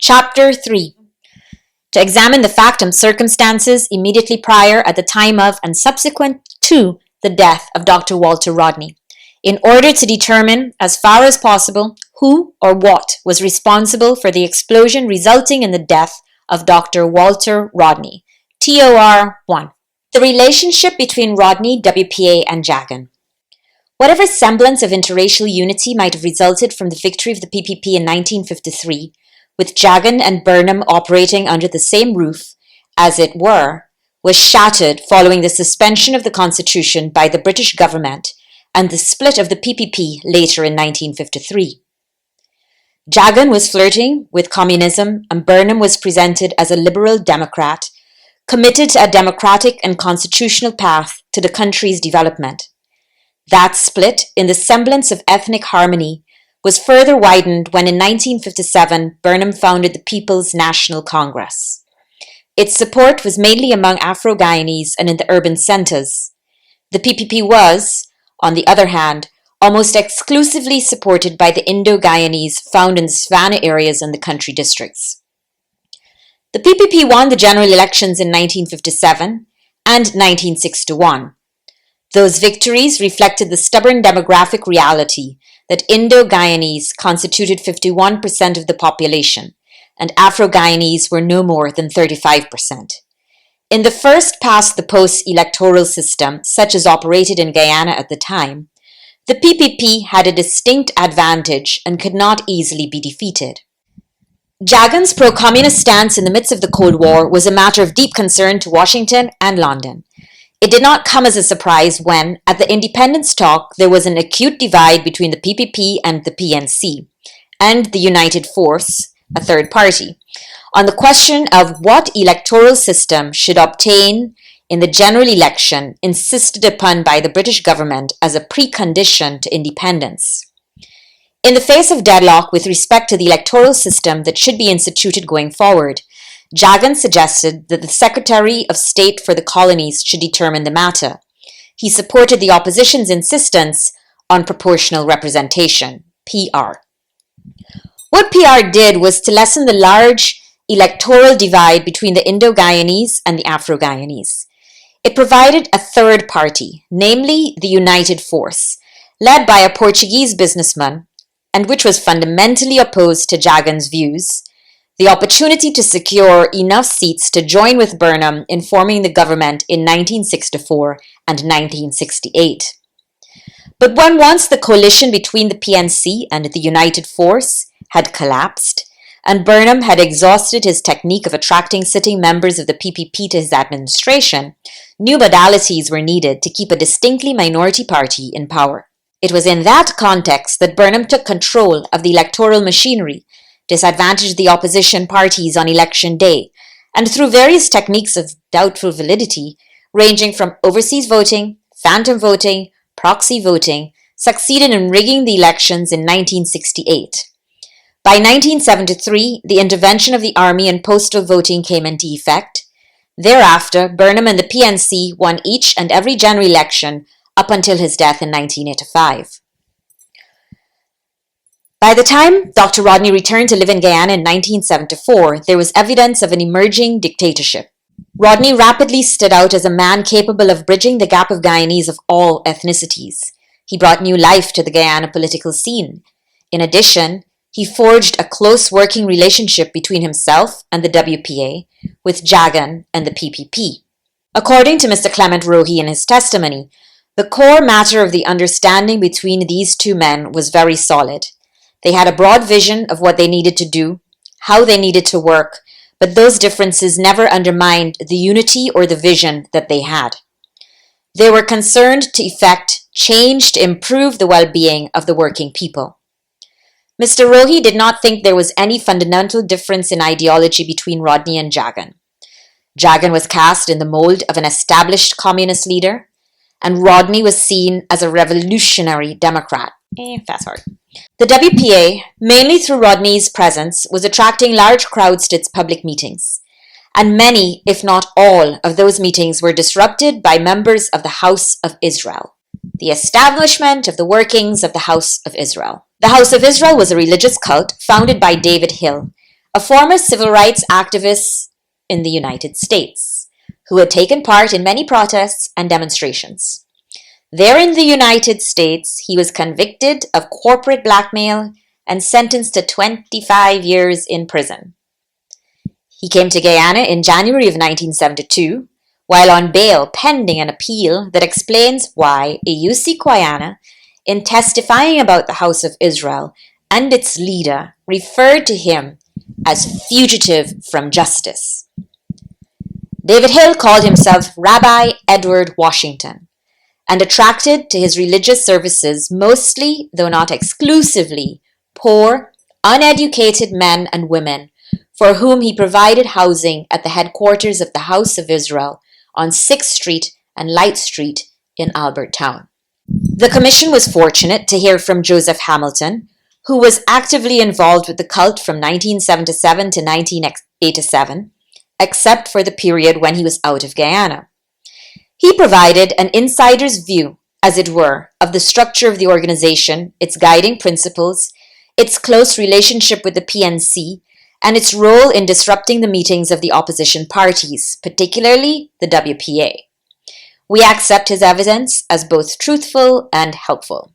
Chapter 3. To examine the fact and circumstances immediately prior, at the time of, and subsequent to the death of Dr. Walter Rodney, in order to determine, as far as possible, who or what was responsible for the explosion resulting in the death of Dr. Walter Rodney. TOR 1. The relationship between Rodney, WPA, and Jagan. Whatever semblance of interracial unity might have resulted from the victory of the PPP in 1953, with Jagan and Burnham operating under the same roof, as it were, was shattered following the suspension of the Constitution by the British government and the split of the PPP later in 1953. Jagan was flirting with communism and Burnham was presented as a liberal Democrat, committed to a democratic and constitutional path to the country's development. That split, in the semblance of ethnic harmony, was further widened when in 1957 Burnham founded the People's National Congress. Its support was mainly among Afro-Guyanese and in the urban centres. The PPP was, on the other hand, almost exclusively supported by the Indo-Guyanese found in the Savannah areas and the country districts. The PPP won the general elections in 1957 and 1961. Those victories reflected the stubborn demographic reality that Indo-Guyanese constituted 51% of the population and Afro-Guyanese were no more than 35%. In the first-past-the-post electoral system, such as operated in Guyana at the time, the PPP had a distinct advantage and could not easily be defeated. Jagan's pro-communist stance in the midst of the Cold War was a matter of deep concern to Washington and London. It did not come as a surprise when, at the independence talk, there was an acute divide between the PPP and the PNC, and the United Force, a third party, on the question of what electoral system should obtain in the general election insisted upon by the British government as a precondition to independence. In the face of deadlock with respect to the electoral system that should be instituted going forward, Jagan suggested that the Secretary of State for the Colonies should determine the matter. He supported the opposition's insistence on proportional representation, PR. What PR did was to lessen the large electoral divide between the Indo-Guyanese and the Afro-Guyanese. It provided a third party, namely the United Force, led by a Portuguese businessman, and which was fundamentally opposed to Jagan's views, the opportunity to secure enough seats to join with Burnham in forming the government in 1964 and 1968. But when once the coalition between the PNC and the United Force had collapsed, and Burnham had exhausted his technique of attracting sitting members of the PPP to his administration, new modalities were needed to keep a distinctly minority party in power. It was in that context that Burnham took control of the electoral machinery, disadvantaged the opposition parties on election day, and through various techniques of doubtful validity, ranging from overseas voting, phantom voting, proxy voting, succeeded in rigging the elections in 1968. By 1973, the intervention of the army and postal voting came into effect. Thereafter, Burnham and the PNC won each and every general election up until his death in 1985. By the time Dr. Rodney returned to live in Guyana in 1974, there was evidence of an emerging dictatorship. Rodney rapidly stood out as a man capable of bridging the gap of Guyanese of all ethnicities. He brought new life to the Guyana political scene. In addition, he forged a close working relationship between himself and the WPA, with Jagan and the PPP. According to Mr. Clement Rohi in his testimony, the core matter of the understanding between these two men was very solid. They had a broad vision of what they needed to do, how they needed to work, but those differences never undermined the unity or the vision that they had. They were concerned to effect change to improve the well-being of the working people. Mr. Rohi did not think there was any fundamental difference in ideology between Rodney and Jagan. Jagan was cast in the mold of an established communist leader, and Rodney was seen as a revolutionary Democrat. Fast forward. The WPA, mainly through Rodney's presence, was attracting large crowds to its public meetings, and many, if not all, of those meetings were disrupted by members of the House of Isreal, the establishment of the workings of the House of Isreal. The House of Isreal was a religious cult founded by David Hill, a former civil rights activist in the United States, who had taken part in many protests and demonstrations. There in the United States, he was convicted of corporate blackmail and sentenced to 25 years in prison. He came to Guyana in January of 1972, while on bail pending an appeal that explains why AUC Guyana, in testifying about the House of Isreal and its leader, referred to him as fugitive from justice. David Hill called himself Rabbi Edward Washington, and attracted to his religious services mostly, though not exclusively, poor, uneducated men and women for whom he provided housing at the headquarters of the House of Isreal on 6th Street and Light Street in Albert Town. The commission was fortunate to hear from Joseph Hamilton, who was actively involved with the cult from 1977 to 1987, except for the period when he was out of Guyana. He provided an insider's view, as it were, of the structure of the organization, its guiding principles, its close relationship with the PNC, and its role in disrupting the meetings of the opposition parties, particularly the WPA. We accept his evidence as both truthful and helpful.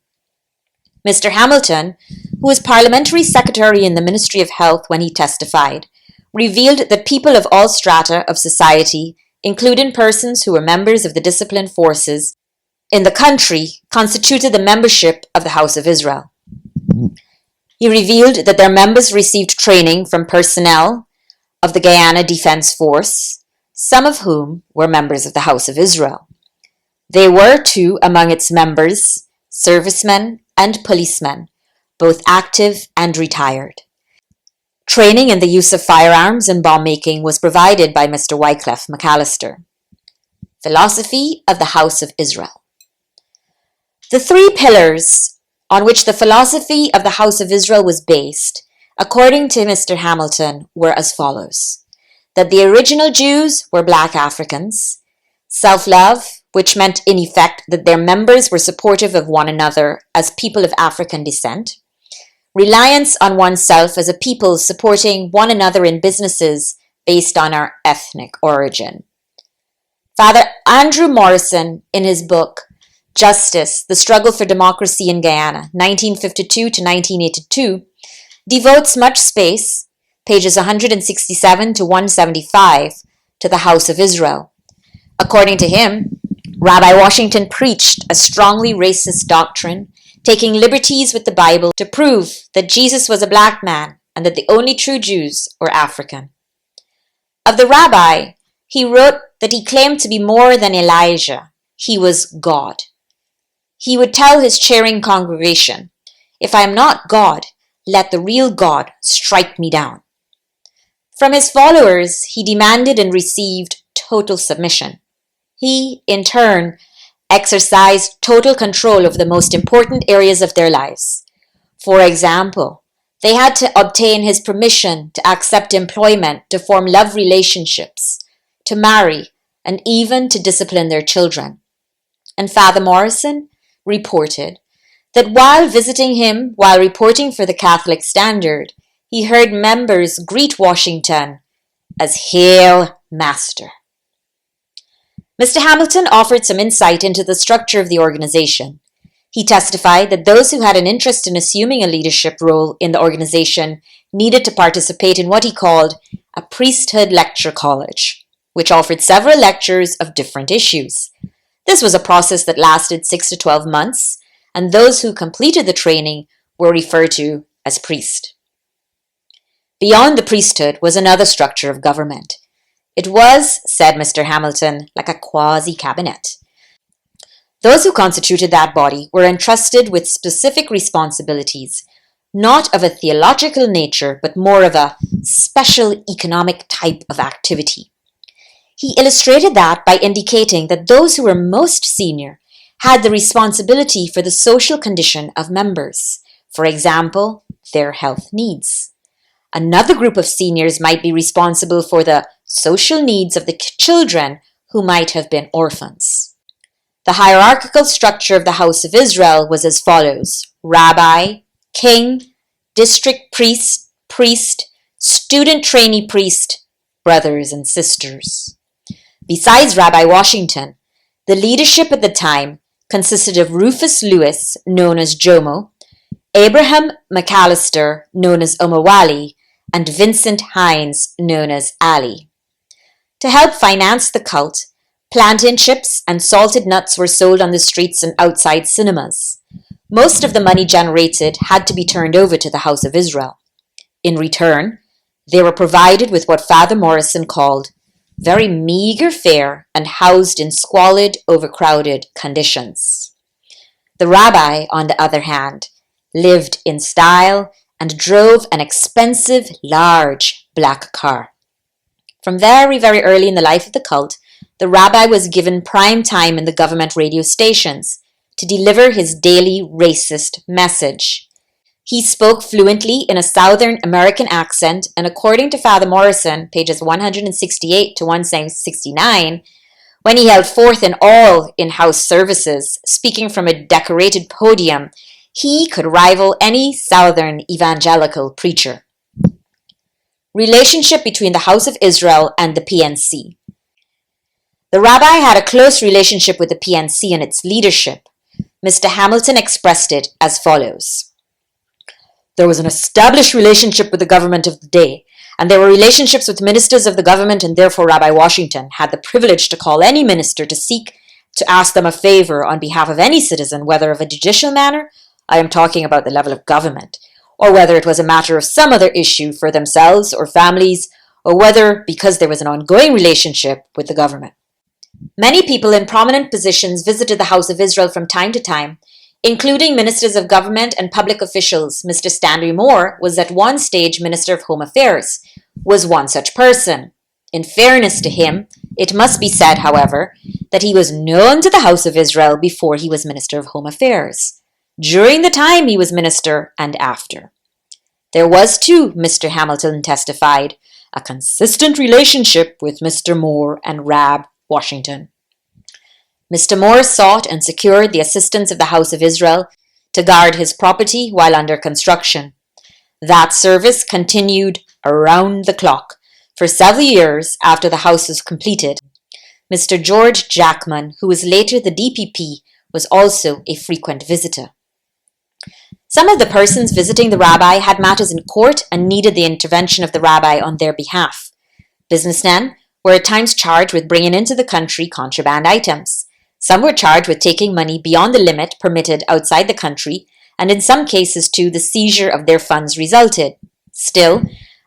Mr. Hamilton, who was Parliamentary Secretary in the Ministry of Health when he testified, revealed that people of all strata of society, including persons who were members of the disciplined forces in the country, constituted the membership of the House of Isreal. He revealed that their members received training from personnel of the Guyana Defense Force, some of whom were members of the House of Isreal. They were, too, among its members, servicemen and policemen, both active and retired. Training in the use of firearms and bomb-making was provided by Mr. Wycliffe McAllister. Philosophy of the House of Isreal. The three pillars on which the philosophy of the House of Isreal was based, according to Mr. Hamilton, were as follows: that the original Jews were black Africans, self-love, which meant in effect that their members were supportive of one another as people of African descent, reliance on oneself as a people supporting one another in businesses based on our ethnic origin. Father Andrew Morrison, in his book, Justice, The Struggle for Democracy in Guyana, 1952 to 1982, devotes much space, pages 167 to 175, to the House of Isreal. According to him, Rabbi Washington preached a strongly racist doctrine, taking liberties with the Bible to prove that Jesus was a black man and that the only true Jews were African. Of the rabbi, he wrote that he claimed to be more than Elijah. He was God. He would tell his cheering congregation, "If I am not God, let the real God strike me down." From his followers, he demanded and received total submission. He, in turn, exercised total control over the most important areas of their lives. For example, they had to obtain his permission to accept employment, to form love relationships, to marry, and even to discipline their children. And Father Morrison reported that while visiting him while reporting for the Catholic Standard, he heard members greet Washington as "Hail, Master." Mr. Hamilton offered some insight into the structure of the organization. He testified that those who had an interest in assuming a leadership role in the organization needed to participate in what he called a priesthood lecture college, which offered several lectures of different issues. This was a process that lasted 6 to 12 months, and those who completed the training were referred to as priest. Beyond the priesthood was another structure of government. It was, said Mr. Hamilton, like a quasi-cabinet. Those who constituted that body were entrusted with specific responsibilities, not of a theological nature, but more of a special economic type of activity. He illustrated that by indicating that those who were most senior had the responsibility for the social condition of members, for example, their health needs. Another group of seniors might be responsible for the social needs of the children who might have been orphans. The hierarchical structure of the House of Isreal was as follows: rabbi, king, district priest, student trainee priest, brothers and sisters. Besides Rabbi Washington, the leadership at the time consisted of Rufus Lewis, known as Jomo, Abraham McAllister, known as Omawali, and Vincent Hines, known as Ali. To help finance the cult, plantain chips and salted nuts were sold on the streets and outside cinemas. Most of the money generated had to be turned over to the House of Israel. In return, they were provided with what Father Morrison called very meager fare and housed in squalid, overcrowded conditions. The rabbi, on the other hand, lived in style and drove an expensive, large black car. From very, very early in the life of the cult, the rabbi was given prime time in the government radio stations to deliver his daily racist message. He spoke fluently in a Southern American accent, and according to Father Morrison, pages 168 to 169, when he held forth in all in-house services, speaking from a decorated podium, he could rival any Southern evangelical preacher. Relationship between the House of Israel and the PNC. The rabbi had a close relationship with the PNC and its leadership. Mr. Hamilton expressed it as follows. There was an established relationship with the government of the day, and there were relationships with ministers of the government, and therefore Rabbi Washington had the privilege to call any minister to seek to ask them a favor on behalf of any citizen, whether of a judicial manner, I am talking about the level of government, or whether it was a matter of some other issue for themselves or families, or whether because there was an ongoing relationship with the government. Many people in prominent positions visited the House of Israel from time to time, including ministers of government and public officials. Mr. Stanley Moore was at one stage Minister of Home Affairs, was one such person. In fairness to him, it must be said, however, that he was known to the House of Israel before he was Minister of Home Affairs, during the time he was minister and after. There was, too, Mr. Hamilton testified, a consistent relationship with Mr. Moore and Rab Washington. Mr. Moore sought and secured the assistance of the House of Israel to guard his property while under construction. That service continued around the clock for several years after the house was completed. Mr. George Jackman, who was later the DPP, was also a frequent visitor. Some of the persons visiting the rabbi had matters in court and needed the intervention of the rabbi on their behalf. Businessmen were at times charged with bringing into the country contraband items. Some were charged with taking money beyond the limit permitted outside the country, and in some cases, too, the seizure of their funds resulted. Still,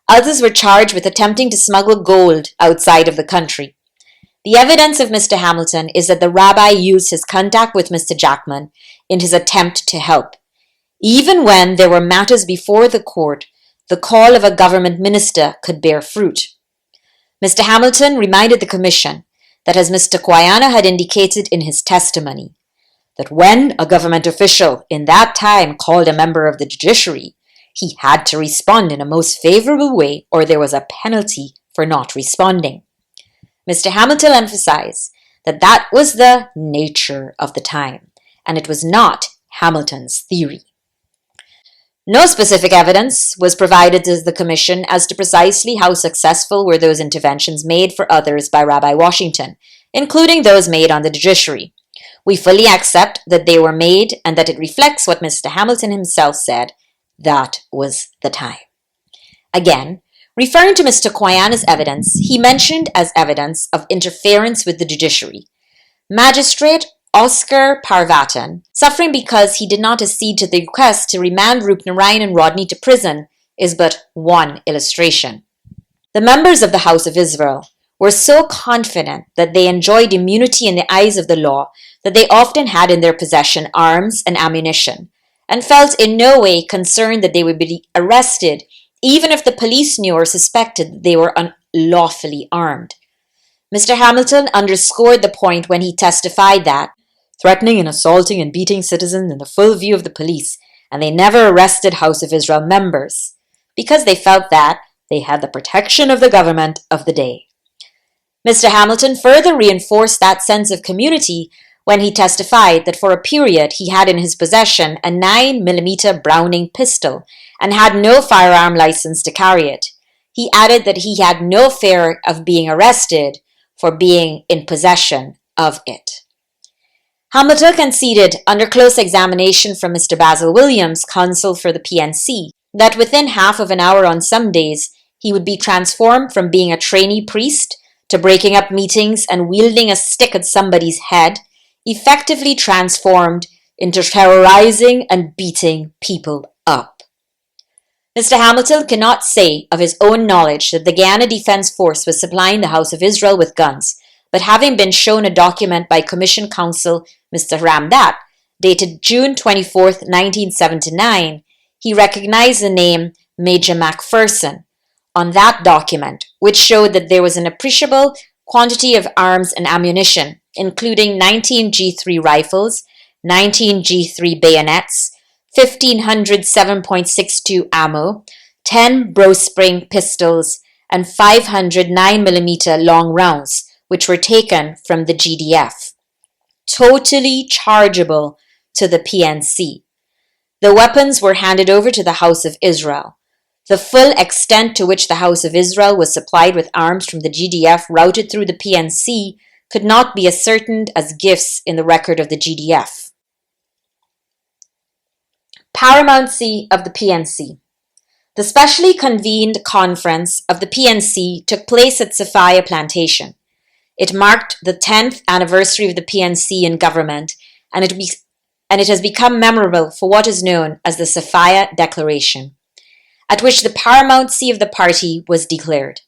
others were charged with attempting to smuggle gold outside of the country. The evidence of Mr. Hamilton is that the rabbi used his contact with Mr. Jackman in his attempt to help. Even when there were matters before the court, the call of a government minister could bear fruit. Mr. Hamilton reminded the commission that, as Mr. Guyana had indicated in his testimony, that when a government official in that time called a member of the judiciary, he had to respond in a most favorable way or there was a penalty for not responding. Mr. Hamilton emphasized that that was the nature of the time, and it was not Hamilton's theory. No specific evidence was provided to the commission as to precisely how successful were those interventions made for others by Rabbi Washington, including those made on the judiciary. We fully accept that they were made and that it reflects what Mr. Hamilton himself said, that was the time. Again, referring to Mr. Guyana's evidence, he mentioned as evidence of interference with the judiciary. Magistrate Oscar Parvatan, suffering because he did not accede to the request to remand Rupnarayan and Rodney to prison, is but one illustration. The members of the House of Israel were so confident that they enjoyed immunity in the eyes of the law that they often had in their possession arms and ammunition, and felt in no way concerned that they would be arrested even if the police knew or suspected that they were unlawfully armed. Mr. Hamilton underscored the point when he testified that, threatening and assaulting and beating citizens in the full view of the police, and they never arrested House of Israel members, because they felt that they had the protection of the government of the day. Mr. Hamilton further reinforced that sense of community when he testified that for a period he had in his possession a 9mm Browning pistol and had no firearm license to carry it. He added that he had no fear of being arrested for being in possession of it. Hamilton conceded under close examination from Mr. Basil Williams, counsel for the PNC, that within half of an hour on some days, he would be transformed from being a trainee priest to breaking up meetings and wielding a stick at somebody's head, effectively transformed into terrorizing and beating people up. Mr. Hamilton cannot say of his own knowledge that the Guyana Defense Force was supplying the House of Israel with guns, but having been shown a document by Commission Counsel Mr. Ramdat, dated June 24, 1979, he recognized the name Major Macpherson on that document, which showed that there was an appreciable quantity of arms and ammunition, including 19 G3 rifles, 19 G3 bayonets, 1,500 7.62 ammo, 10 bowstring pistols, and 500 9mm long rounds, which were taken from the GDF. Totally chargeable to the PNC. The weapons were handed over to the House of Israel. The full extent to which the House of Israel was supplied with arms from the GDF routed through the PNC could not be ascertained as gifts in the record of the GDF. Paramountcy of the PNC. The specially convened conference of the PNC took place at Sophia Plantation. It marked the 10th anniversary of the PNC in government, and it has become memorable for what is known as the Sophia Declaration, at which the paramountcy of the party was declared.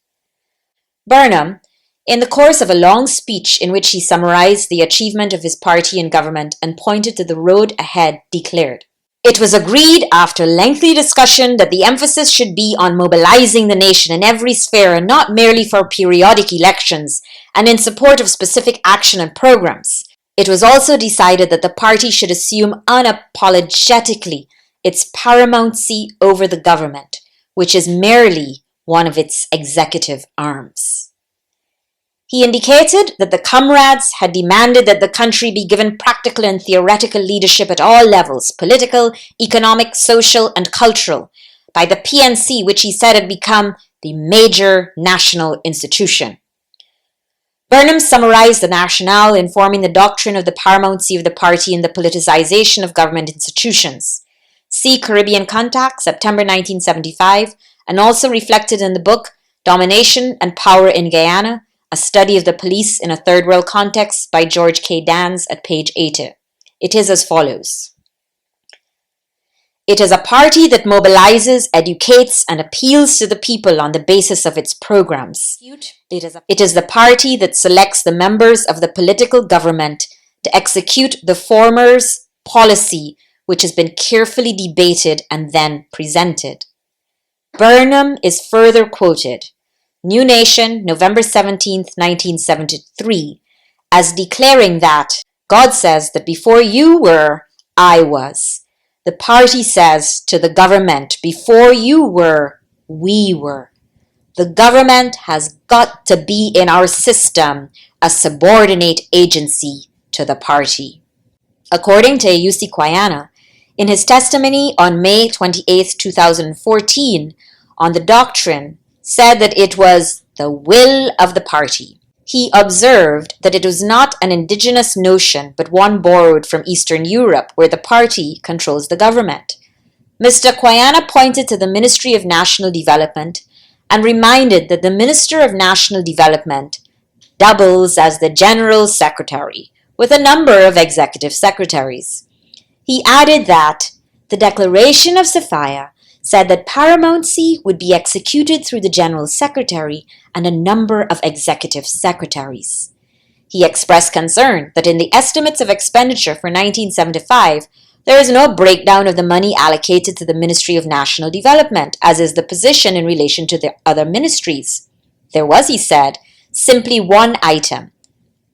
Burnham, in the course of a long speech in which he summarized the achievement of his party in government and pointed to the road ahead, declared, "It was agreed after lengthy discussion that the emphasis should be on mobilizing the nation in every sphere and not merely for periodic elections and in support of specific action and programs. It was also decided that the party should assume unapologetically its paramountcy over the government, which is merely one of its executive arms." He indicated that the comrades had demanded that the country be given practical and theoretical leadership at all levels, political, economic, social, and cultural, by the PNC, which he said had become the major national institution. Burnham summarized the rationale in forming the doctrine of the paramountcy of the party and the politicization of government institutions. See Caribbean Contact, September 1975, and also reflected in the book Domination and Power in Guyana, A Study of the Police in a Third World Context by George K. Dans at page 80. It is as follows. It is a party that mobilizes, educates, and appeals to the people on the basis of its programs. It is the party that selects the members of the political government to execute the former's policy, which has been carefully debated and then presented. Burnham is further quoted, New Nation, November 17, 1973, as declaring that God says that before you were, I was. The party says to the government, before you were, we were. The government has got to be in our system a subordinate agency to the party. According to Ayusi Kwayana, in his testimony on May 28, 2014, on the doctrine, said that it was the will of the party. He observed that it was not an indigenous notion, but one borrowed from Eastern Europe, where the party controls the government. Mr. Kwayana pointed to the Ministry of National Development and reminded that the Minister of National Development doubles as the General Secretary, with a number of executive secretaries. He added that the Declaration of Sophia said that paramountcy would be executed through the General Secretary and a number of executive secretaries. He expressed concern that in the estimates of expenditure for 1975, there is no breakdown of the money allocated to the Ministry of National Development, as is the position in relation to the other ministries. There was, he said, simply one item,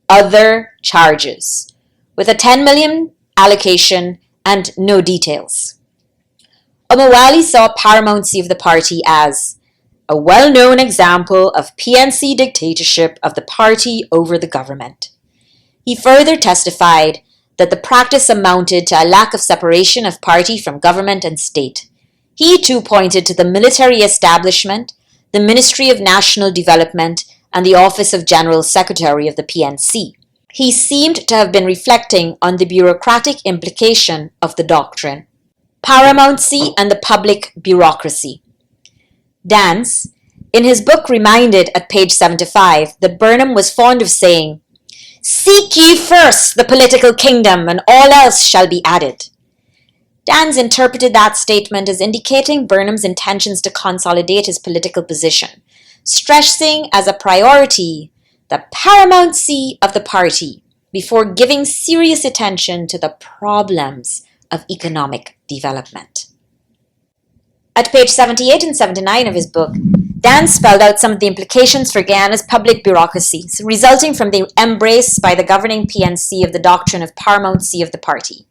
other charges, with a 10 million allocation and no details. Omowali saw paramountcy of the party as a well-known example of PNC dictatorship of the party over the government. He further testified that the practice amounted to a lack of separation of party from government and state. He too pointed to the military establishment, the Ministry of National Development, and the Office of General Secretary of the PNC. He seemed to have been reflecting on the bureaucratic implication of the doctrine. Paramountcy and the public bureaucracy. Dance, in his book, reminded at page 75 that Burnham was fond of saying, "Seek ye first the political kingdom, and all else shall be added." Dans interpreted that statement as indicating Burnham's intentions to consolidate his political position, stressing as a priority the paramountcy of the party before giving serious attention to the problems of economic development. At page 78 and 79 of his book, Dan spelled out some of the implications for Guyana's public bureaucracies resulting from the embrace by the governing PNC of the doctrine of paramountcy of the party.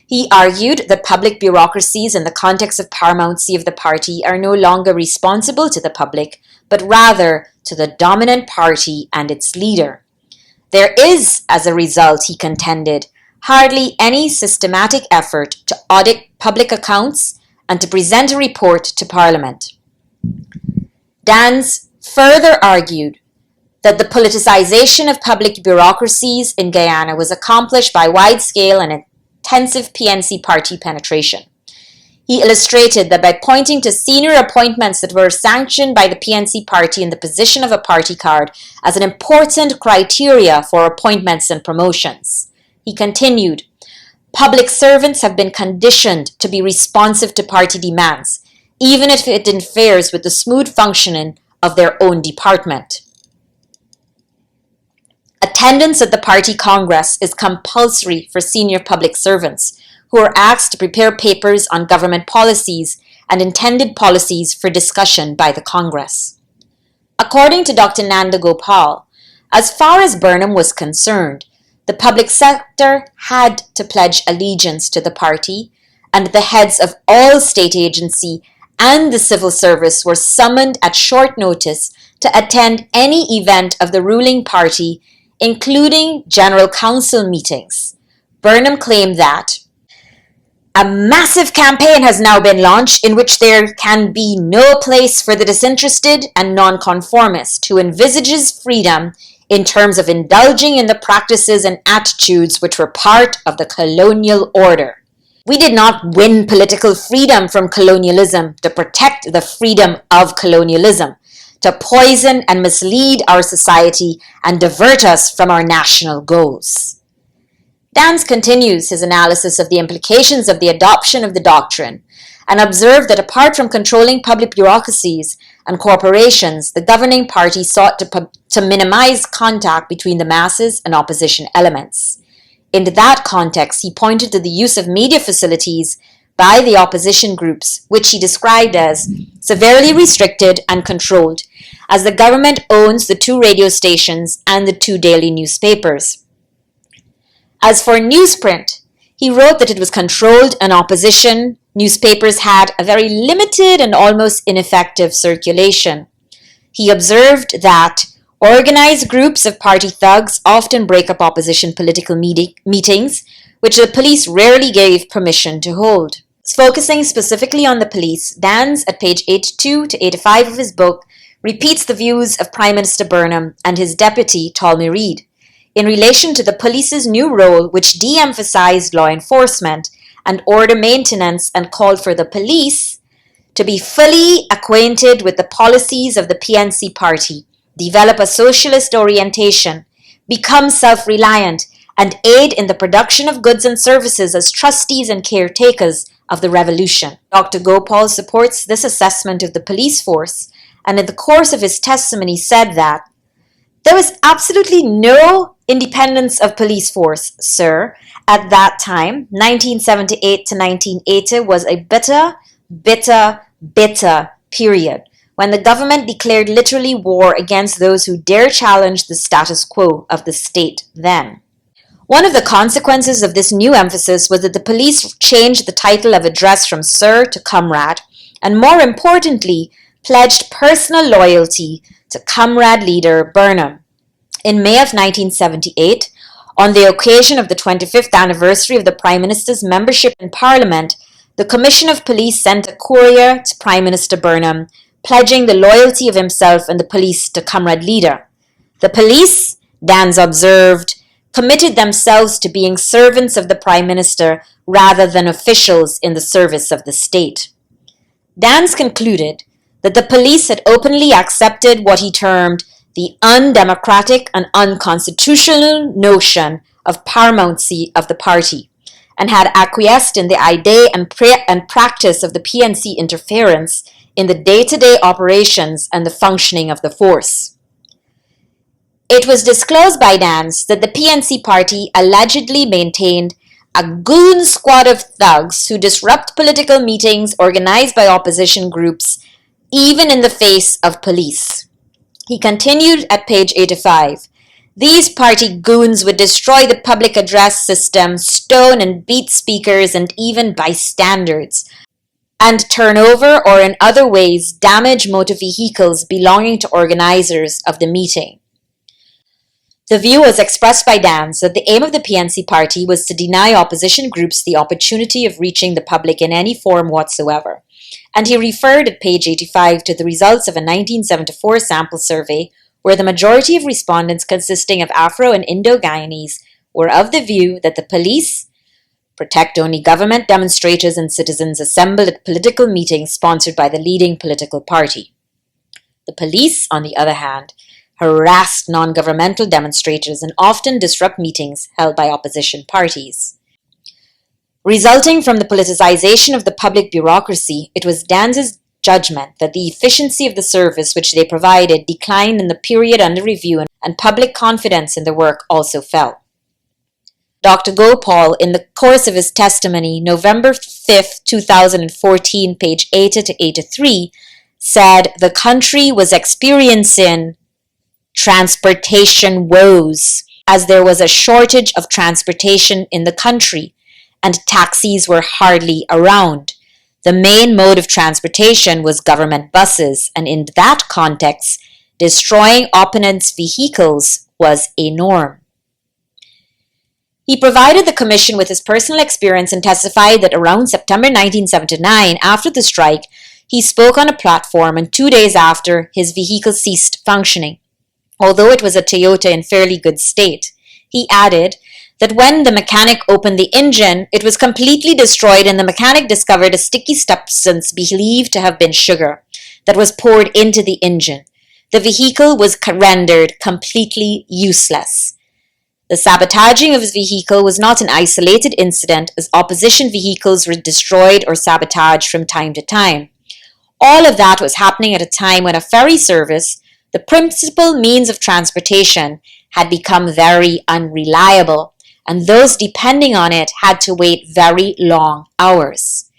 He argued that public bureaucracies in the context of paramountcy of the party are no longer responsible to the public, but rather to the dominant party and its leader. There is, as a result, he contended, hardly any systematic effort to audit public accounts and to present a report to Parliament. Dans further argued that the politicization of public bureaucracies in Guyana was accomplished by wide-scale and intensive PNC party penetration. He illustrated that by pointing to senior appointments that were sanctioned by the PNC party in the position of a party card as an important criteria for appointments and promotions. He continued, "Public servants have been conditioned to be responsive to party demands, even if it interferes with the smooth functioning of their own department. Attendance at the party congress is compulsory for senior public servants, who are asked to prepare papers on government policies and intended policies for discussion by the Congress." According to Dr. Nanda Gopal, as far as Burnham was concerned, the public sector had to pledge allegiance to the party, and the heads of all state agency and the civil service were summoned at short notice to attend any event of the ruling party, including General Council meetings. Burnham claimed that a massive campaign has now been launched in which there can be no place for the disinterested and nonconformist who envisages freedom in terms of indulging in the practices and attitudes which were part of the colonial order. We did not win political freedom from colonialism to protect the freedom of colonialism, to poison and mislead our society and divert us from our national goals. Dans continues his analysis of the implications of the adoption of the doctrine and observed that apart from controlling public bureaucracies and corporations, the governing party sought to minimize contact between the masses and opposition elements. In that context, he pointed to the use of media facilities by the opposition groups, which he described as severely restricted and controlled, as the government owns the 2 radio stations and the 2 daily newspapers. As for newsprint, he wrote that it was controlled and opposition newspapers had a very limited and almost ineffective circulation. He observed that organized groups of party thugs often break up opposition political meetings, which the police rarely gave permission to hold. Focusing specifically on the police, Dans, at page 82 to 85 of his book, repeats the views of Prime Minister Burnham and his deputy, Tolmy Reid, in relation to the police's new role, which de-emphasized law enforcement and order maintenance and called for the police to be fully acquainted with the policies of the PNC party, develop a socialist orientation, become self-reliant, and aid in the production of goods and services as trustees and caretakers of the revolution. Dr. Gopal supports this assessment of the police force, and in the course of his testimony said that there was absolutely no independence of police force, sir. At that time, 1978 to 1980 was a bitter period when the government declared literally war against those who dare challenge the status quo of the state then. One of the consequences of this new emphasis was that the police changed the title of address from Sir to Comrade, and more importantly, pledged personal loyalty to Comrade leader Burnham. In May of 1978, on the occasion of the 25th anniversary of the Prime Minister's membership in Parliament, the Commission of Police sent a courier to Prime Minister Burnham pledging the loyalty of himself and the police to comrade leader. The police, Dans observed, committed themselves to being servants of the Prime Minister rather than officials in the service of the state. Dans concluded that the police had openly accepted what he termed the undemocratic and unconstitutional notion of Paramouncy of the party, and had acquiesced in the idea and practice of the PNC interference in the day-to-day operations and the functioning of the force. It was disclosed by Dans that the PNC party allegedly maintained a goon squad of thugs who disrupt political meetings organized by opposition groups, even in the face of police. He continued at page 85, "These party goons would destroy the public address system, stone and beat speakers and even bystanders, and turn over or in other ways damage motor vehicles belonging to organizers of the meeting." The view was expressed by Dans that the aim of the PNC party was to deny opposition groups the opportunity of reaching the public in any form whatsoever, and he referred at page 85 to the results of a 1974 sample survey where the majority of respondents consisting of Afro and Indo-Guyanese were of the view that the police protect only government demonstrators and citizens assembled at political meetings sponsored by the leading political party. The police, on the other hand, harassed non-governmental demonstrators and often disrupt meetings held by opposition parties. Resulting from the politicization of the public bureaucracy, it was Danz's judgment that the efficiency of the service which they provided declined in the period under review, and public confidence in the work also fell. Dr. Gopal, in the course of his testimony, November 5, 2014, page 80 to 83, said the country was experiencing transportation woes, as there was a shortage of transportation in the country, and taxis were hardly around. The main mode of transportation was government buses, and in that context, destroying opponents' vehicles was a norm. He provided the commission with his personal experience and testified that around September 1979, after the strike, he spoke on a platform, and 2 days after, his vehicle ceased functioning, although it was a Toyota in fairly good state. He added that when the mechanic opened the engine, it was completely destroyed, and the mechanic discovered a sticky substance believed to have been sugar that was poured into the engine. The vehicle was rendered completely useless. The sabotaging of his vehicle was not an isolated incident, as opposition vehicles were destroyed or sabotaged from time to time. All of that was happening at a time when a ferry service, the principal means of transportation, had become very unreliable, and those depending on it had to wait very long hours.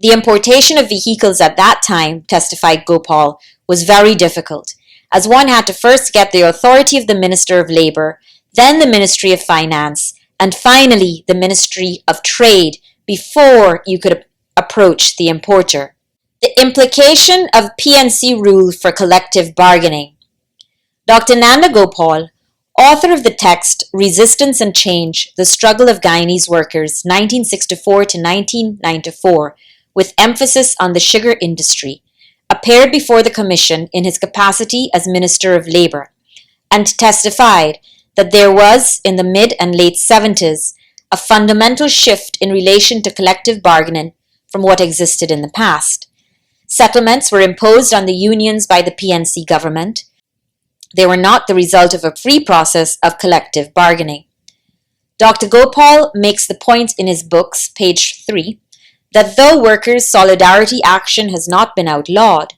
The importation of vehicles at that time, testified Gopal, was very difficult, as one had to first get the authority of the Minister of Labour, then the Ministry of Finance, and finally the Ministry of Trade before you could approach the importer. The implication of PNC rule for collective bargaining. Dr. Nanda Gopal, author of the text Resistance and Change, The Struggle of Guyanese Workers, 1964 to 1994, with emphasis on the sugar industry, appeared before the Commission in his capacity as Minister of Labour, and testified that there was, in the mid and late 70s, a fundamental shift in relation to collective bargaining from what existed in the past. Settlements were imposed on the unions by the PNC government. They were not the result of a free process of collective bargaining. Dr. Gopal makes the point in his books, page 3, that though workers' solidarity action has not been outlawed,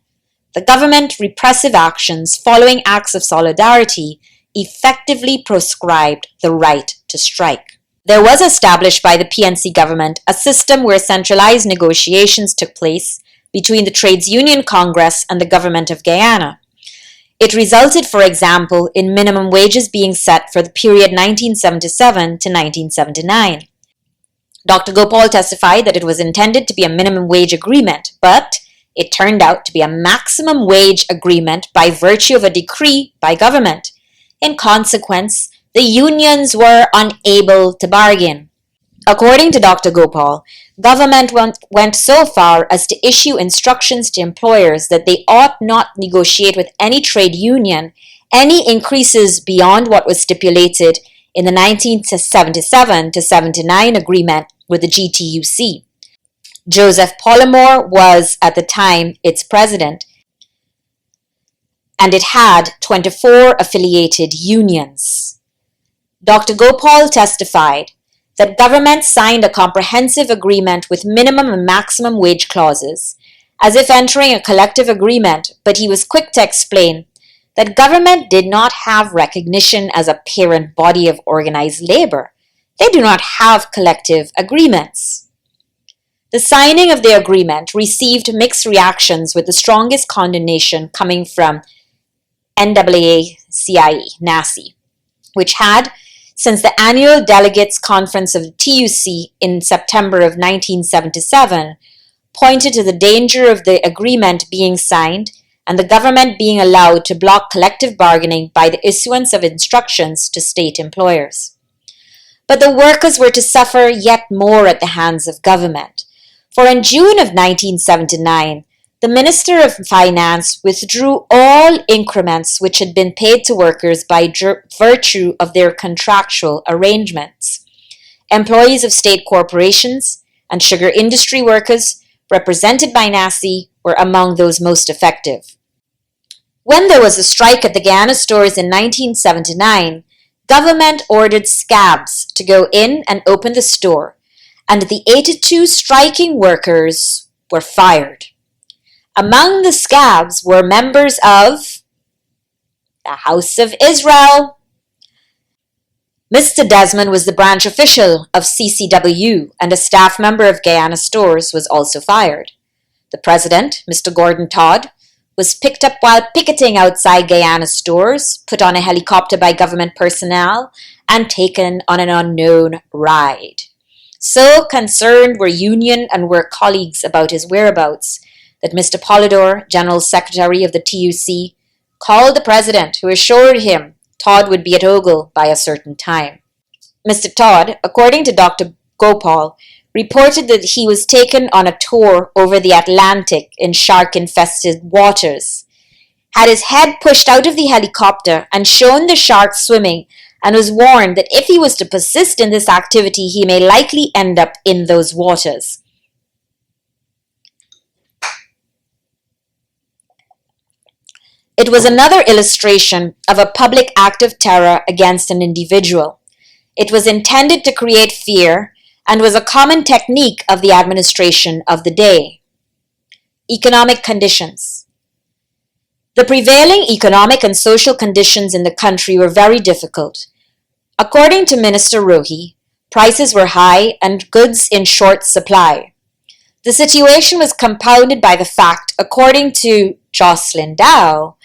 the government repressive actions following acts of solidarity effectively proscribed the right to strike. There was established by the PNC government a system where centralized negotiations took place between the Trades Union Congress and the Government of Guyana. It resulted, for example, in minimum wages being set for the period 1977 to 1979. Dr. Gopal testified that it was intended to be a minimum wage agreement, but it turned out to be a maximum wage agreement by virtue of a decree by government. In consequence, the unions were unable to bargain. According to Dr. Gopal, government went so far as to issue instructions to employers that they ought not negotiate with any trade union any increases beyond what was stipulated in the 1977-79 agreement with the GTUC. Joseph Pollimore was at the time its president, and it had 24 affiliated unions. Dr. Gopal testified that government signed a comprehensive agreement with minimum and maximum wage clauses, as if entering a collective agreement, but he was quick to explain that government did not have recognition as a parent body of organized labor. They do not have collective agreements. The signing of the agreement received mixed reactions, with the strongest condemnation coming from NAACIE, which had, since the annual delegates conference of the TUC in September of 1977, pointed to the danger of the agreement being signed and the government being allowed to block collective bargaining by the issuance of instructions to state employers. But the workers were to suffer yet more at the hands of government, for in June of 1979, the Minister of Finance withdrew all increments which had been paid to workers by virtue of their contractual arrangements. Employees of state corporations and sugar industry workers, represented by NACI, were among those most effective. When there was a strike at the Guyana stores in 1979, government ordered scabs to go in and open the store, and the 82 striking workers were fired. Among the scabs were members of the House of Isreal. Mr. Desmond was the branch official of CCW, and a staff member of Guyana Stores was also fired. The president, Mr. Gordon Todd, was picked up while picketing outside Guyana Stores, put on a helicopter by government personnel, and taken on an unknown ride. So concerned were union and work colleagues about his whereabouts that Mr. Polidor, General Secretary of the TUC, called the president, who assured him Todd would be at Ogle by a certain time. Mr. Todd, according to Dr. Gopal, reported that he was taken on a tour over the Atlantic in shark-infested waters, had his head pushed out of the helicopter and shown the sharks swimming, and was warned that if he was to persist in this activity, he may likely end up in those waters. It was another illustration of a public act of terror against an individual. It was intended to create fear and was a common technique of the administration of the day. Economic conditions. The prevailing economic and social conditions in the country were very difficult. According to Minister Rohi, prices were high and goods in short supply. The situation was compounded by the fact, according to Jocelyn Dow,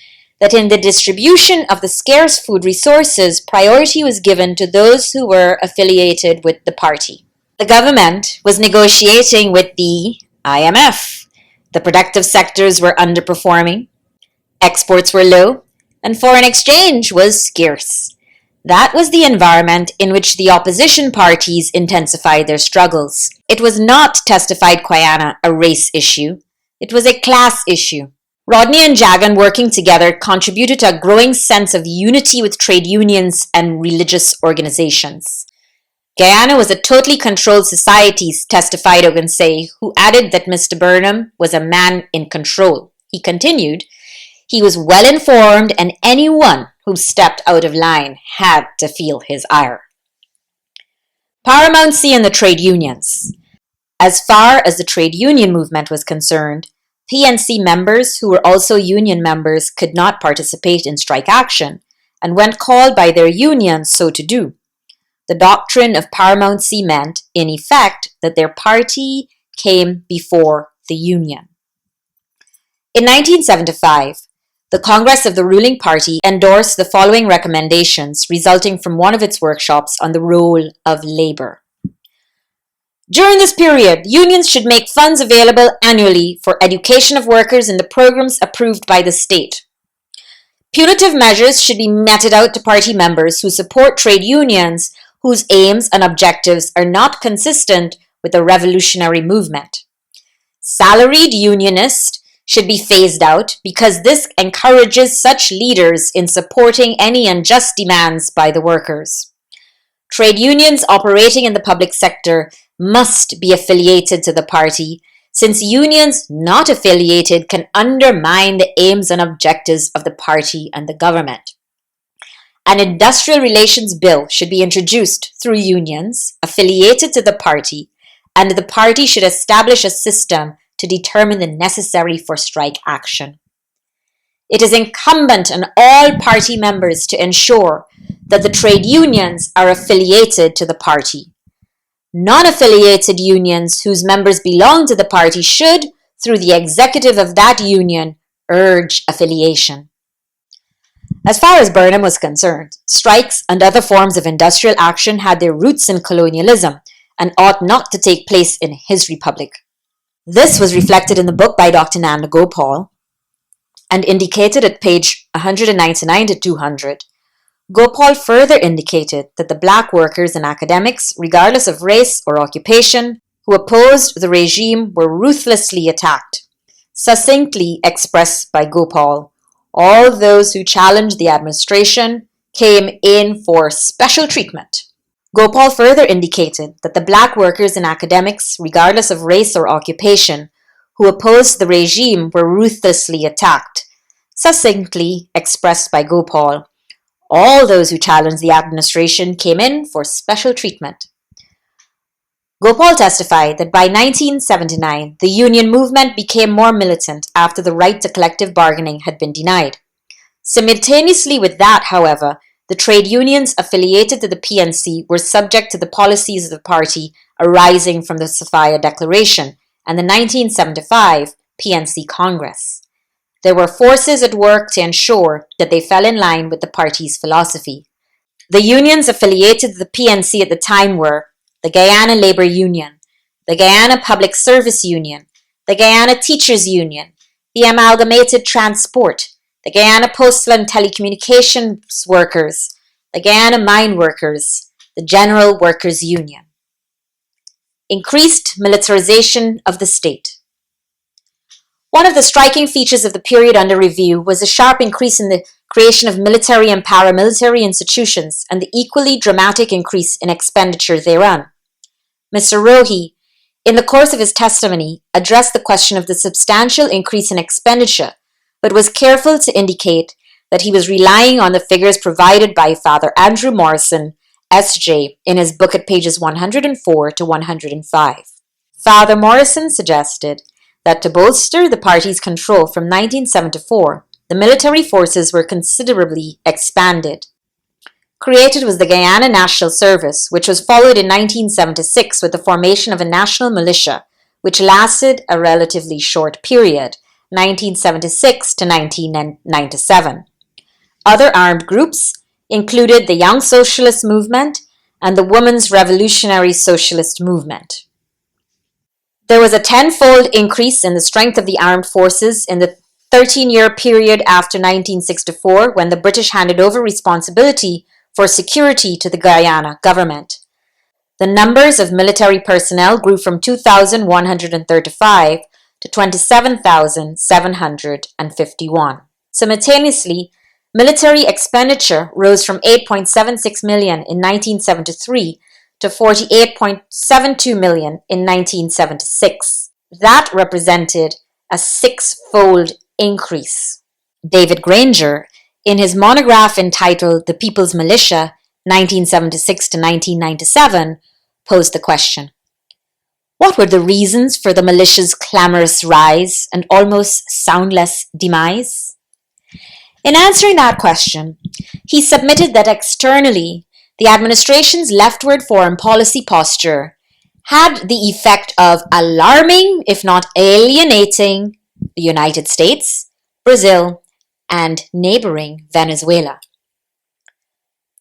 that in the distribution of the scarce food resources, priority was given to those who were affiliated with the party. The government was negotiating with the IMF. The productive sectors were underperforming, exports were low, and foreign exchange was scarce. That was the environment in which the opposition parties intensified their struggles. It was not, testified Guyana, a race issue. It was a class issue. Rodney and Jagan, working together, contributed to a growing sense of unity with trade unions and religious organizations. Guyana was a totally controlled society, testified Ogunsay, who added that Mr. Burnham was a man in control. He continued, he was well informed, and anyone who stepped out of line had to feel his ire. Paramountcy and the trade unions. As far as the trade union movement was concerned, PNC members who were also union members could not participate in strike action, and when called by their unions so to do. The doctrine of Paramountcy meant, in effect, that their party came before the union. In 1975, the Congress of the ruling party endorsed the following recommendations resulting from one of its workshops on the role of labor. During this period, unions should make funds available annually for education of workers in the programs approved by the state. Punitive measures should be meted out to party members who support trade unions whose aims and objectives are not consistent with the revolutionary movement. Salaried unionists should be phased out because this encourages such leaders in supporting any unjust demands by the workers. Trade unions operating in the public sector must be affiliated to the party, since unions not affiliated can undermine the aims and objectives of the party and the government. An industrial relations bill should be introduced through unions affiliated to the party, and the party should establish a system to determine the necessary for strike action. It is incumbent on all party members to ensure that the trade unions are affiliated to the party. Non-affiliated unions whose members belong to the party should, through the executive of that union, urge affiliation. As far as Burnham was concerned, strikes and other forms of industrial action had their roots in colonialism and ought not to take place in his republic. This was reflected in the book by Dr. Nanda Gopal and indicated at page 199 to 200. Gopal further indicated that the black workers and academics, regardless of race or occupation, who opposed the regime were ruthlessly attacked. Succinctly expressed by Gopal, all those who challenged the administration came in for special treatment. Gopal further indicated that the black workers and academics, regardless of race or occupation, who opposed the regime were ruthlessly attacked. Succinctly expressed by Gopal, all those who challenged the administration came in for special treatment. Gopal testified that by 1979, the union movement became more militant after the right to collective bargaining had been denied. Simultaneously with that, however, the trade unions affiliated to the PNC were subject to the policies of the party arising from the Sophia Declaration and the 1975 PNC Congress. There were forces at work to ensure that they fell in line with the party's philosophy. The unions affiliated to the PNC at the time were the Guyana Labour Union, the Guyana Public Service Union, the Guyana Teachers Union, the Amalgamated Transport, the Guyana Postal and Telecommunications Workers, the Guyana Mine Workers, the General Workers Union. Increased militarization of the state. One of the striking features of the period under review was a sharp increase in the creation of military and paramilitary institutions and the equally dramatic increase in expenditure thereon. Mr. Rohi, in the course of his testimony, addressed the question of the substantial increase in expenditure, but was careful to indicate that he was relying on the figures provided by Father Andrew Morrison, S.J., in his book at pages 104 to 105. Father Morrison suggested that to bolster the party's control from 1974, the military forces were considerably expanded. Created was the Guyana National Service, which was followed in 1976 with the formation of a national militia, which lasted a relatively short period, 1976 to 1997. Other armed groups included the Young Socialist Movement and the Women's Revolutionary Socialist Movement. There was a tenfold increase in the strength of the armed forces in the 13-year period after 1964 when the British handed over responsibility for security to the Guyana government. The numbers of military personnel grew from 2,135 to 27,751. Simultaneously, military expenditure rose from 8.76 million in 1973 to 48.72 million in 1976. That represented a six-fold increase. David Granger, in his monograph entitled The People's Militia, 1976 to 1997, posed the question: what were the reasons for the militia's clamorous rise and almost soundless demise? In answering that question, he submitted that externally, the administration's leftward foreign policy posture had the effect of alarming, if not alienating, the United States, Brazil, and neighboring Venezuela.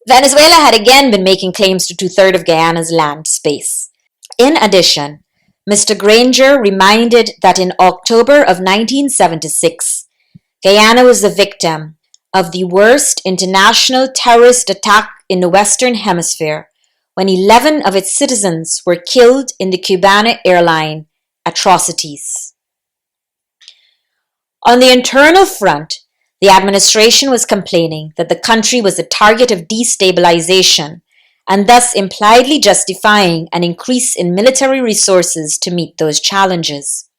Venezuela had again been making claims to 2/3 of Guyana's land space. In addition, Mr. Granger reminded that in October of 1976, Guyana was the victim of the worst international terrorist attack in the Western Hemisphere, when 11 of its citizens were killed in the Cubana airline atrocities. On the internal front, the administration was complaining that the country was the target of destabilization and thus impliedly justifying an increase in military resources to meet those challenges.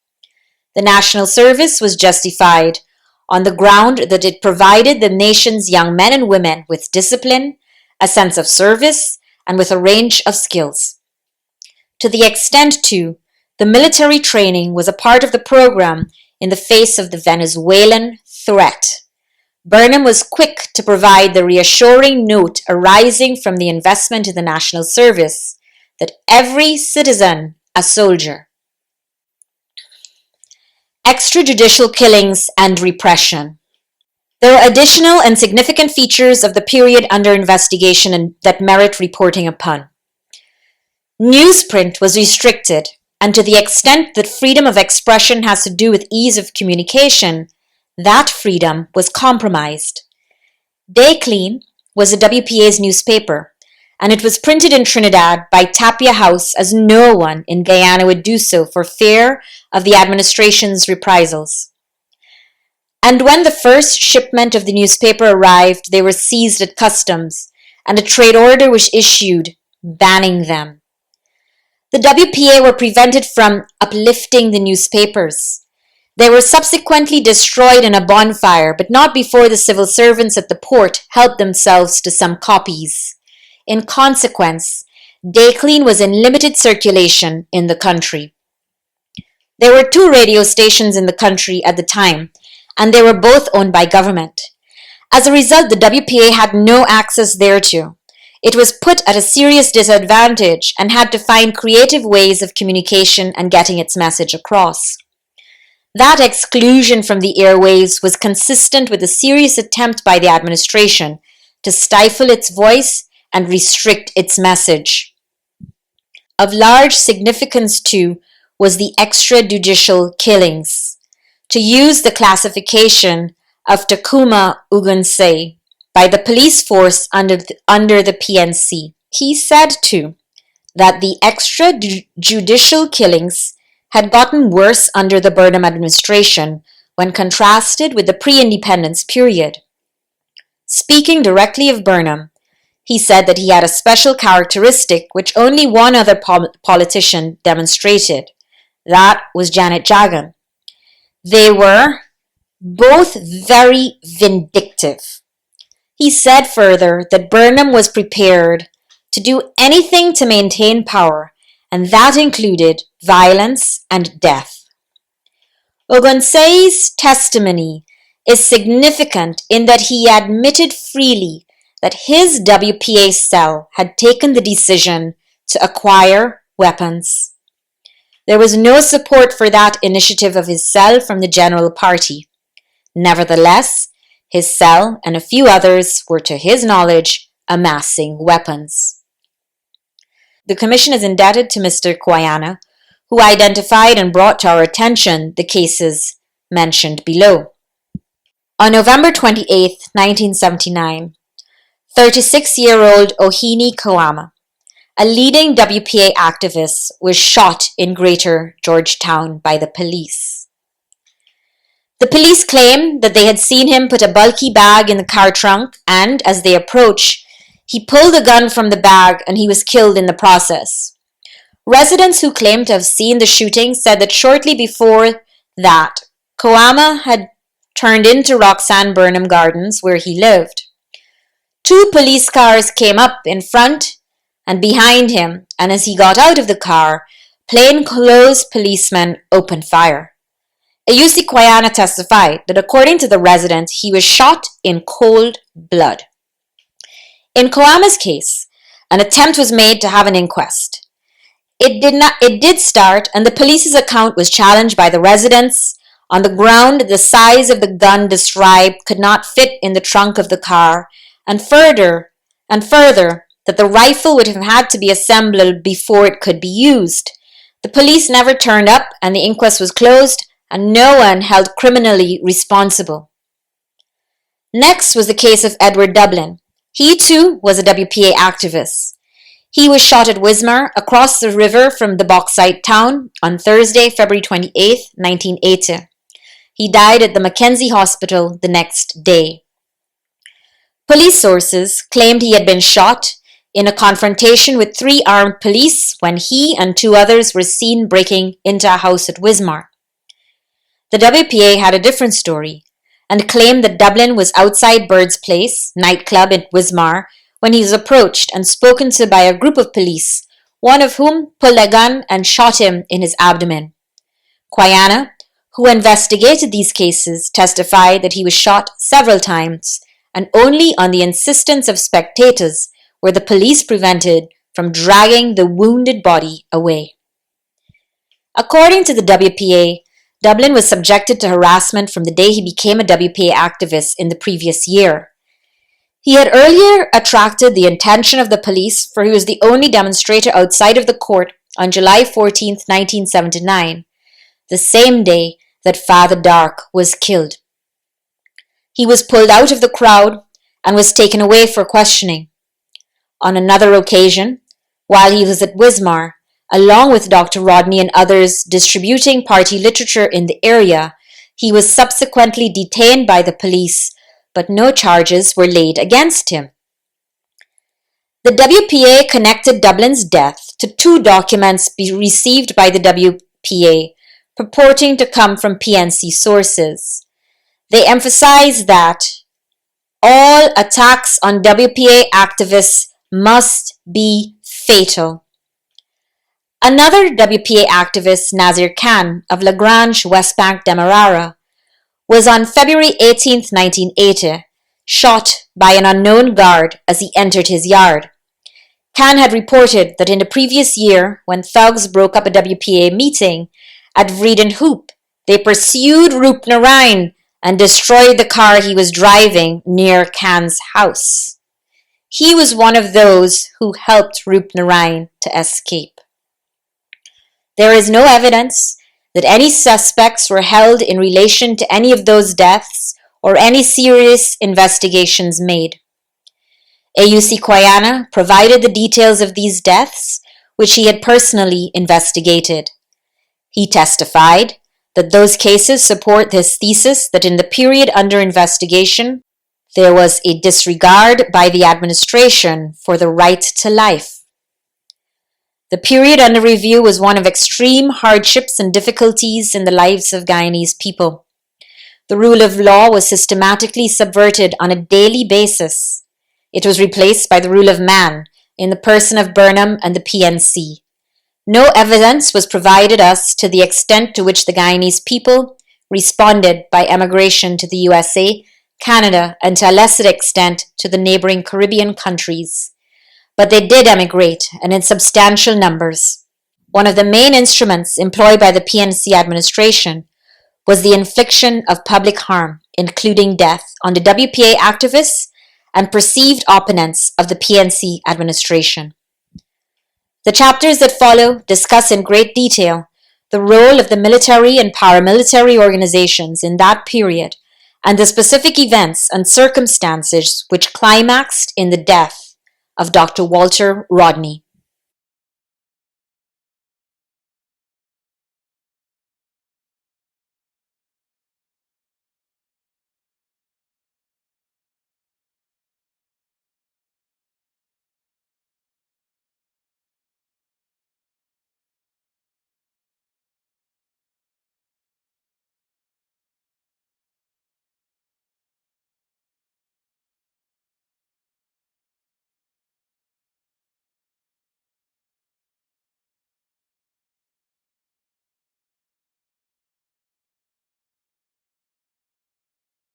The National Service was justified on the ground that it provided the nation's young men and women with discipline, a sense of service, and with a range of skills. To the extent, too, the military training was a part of the program in the face of the Venezuelan threat. Burnham was quick to provide the reassuring note arising from the investment in the National Service that every citizen a soldier. Extrajudicial killings and repression. There are additional and significant features of the period under investigation that merit reporting upon. Newsprint was restricted, and to the extent that freedom of expression has to do with ease of communication, that freedom was compromised. Day Clean was the WPA's newspaper, and it was printed in Trinidad by Tapia House as no one in Guyana would do so for fear of the administration's reprisals. And when the first shipment of the newspaper arrived, they were seized at customs, and a trade order was issued banning them. The WPA were prevented from uplifting the newspapers. They were subsequently destroyed in a bonfire, but not before the civil servants at the port helped themselves to some copies. In consequence, Day Clean was in limited circulation in the country. There were 2 radio stations in the country at the time, and they were both owned by government. As a result, the WPA had no access thereto. It was put at a serious disadvantage and had to find creative ways of communication and getting its message across. That exclusion from the airwaves was consistent with a serious attempt by the administration to stifle its voice and restrict its message. Of large significance, too, was the extrajudicial killings. To use the classification of Takuma Ugunsei by the police force under the PNC, he said, too, that the extrajudicial killings had gotten worse under the Burnham administration when contrasted with the pre-independence period. Speaking directly of Burnham, he said that he had a special characteristic which only one other politician demonstrated. That was Janet Jagan. They were both very vindictive. He said further that Burnham was prepared to do anything to maintain power, and that included violence and death. Ogunsei's testimony is significant in that he admitted freely that his WPA cell had taken the decision to acquire weapons. There was no support for that initiative of his cell from the General Party. Nevertheless, his cell and a few others were, to his knowledge, amassing weapons. The Commission is indebted to Mr. Quayana, who identified and brought to our attention the cases mentioned below. On November 28, 1979, 36-year-old Ohini Kawama, a leading WPA activist, was shot in Greater Georgetown by the police. The police claim that they had seen him put a bulky bag in the car trunk and, as they approached, he pulled a gun from the bag and he was killed in the process. Residents who claimed to have seen the shooting said that shortly before that, Kawama had turned into Roxanne Burnham Gardens, where he lived. 2 police cars came up in front and behind him, and as he got out of the car, plainclothes policemen opened fire. Ayusi Quayana testified that according to the residents, he was shot in cold blood. In Kawama's case, an attempt was made to have an inquest. It did start, and the police's account was challenged by the residents on the ground the size of the gun described could not fit in the trunk of the car, and further that the rifle would have had to be assembled before it could be used. The police never turned up, and the inquest was closed, and no one held criminally responsible. Next was the case of Edward Dublin. He too was a WPA activist. He was shot at Wismar, across the river from the bauxite town, on Thursday, February 28, 1980. He died at the Mackenzie Hospital the next day. Police sources claimed he had been shot in a confrontation with 3 armed police when he and 2 others were seen breaking into a house at Wismar. The WPA had a different story and claimed that Dublin was outside Bird's Place, nightclub at Wismar, when he was approached and spoken to by a group of police, one of whom pulled a gun and shot him in his abdomen. Guyana, who investigated these cases, testified that he was shot several times, and only on the insistence of spectators were the police prevented from dragging the wounded body away. According to the WPA, Dublin was subjected to harassment from the day he became a WPA activist in the previous year. He had earlier attracted the attention of the police, for he was the only demonstrator outside of the court on July 14, 1979, the same day that Father Dark was killed. He was pulled out of the crowd and was taken away for questioning. On another occasion, while he was at Wismar, along with Dr. Rodney and others distributing party literature in the area, he was subsequently detained by the police, but no charges were laid against him. The WPA connected Dublin's death to 2 documents received by the WPA purporting to come from PNC sources. They emphasized that all attacks on WPA activists must be fatal. Another WPA activist, Nazir Khan of Lagrange, West Bank, Demerara, was on February 18, 1980, shot by an unknown guard as he entered his yard. Khan had reported that in the previous year, when thugs broke up a WPA meeting at Vreden Hoop, they pursued Roop Narain and destroyed the car he was driving near Khan's house. He was one of those who helped Roop Narain to escape. There is no evidence that any suspects were held in relation to any of those deaths or any serious investigations made. AUC Guyana provided the details of these deaths, which he had personally investigated. He testified that those cases support his thesis that in the period under investigation, there was a disregard by the administration for the right to life. The period under review was one of extreme hardships and difficulties in the lives of Guyanese people. The rule of law was systematically subverted on a daily basis. It was replaced by the rule of man in the person of Burnham and the PNC. No evidence was provided us to the extent to which the Guyanese people responded by emigration to the USA, Canada, and to a lesser extent to the neighboring Caribbean countries. But they did emigrate, and in substantial numbers. One of the main instruments employed by the PNC administration was the infliction of public harm, including death, on the WPA activists and perceived opponents of the PNC administration. The chapters that follow discuss in great detail the role of the military and paramilitary organizations in that period and the specific events and circumstances which climaxed in the death of Dr. Walter Rodney.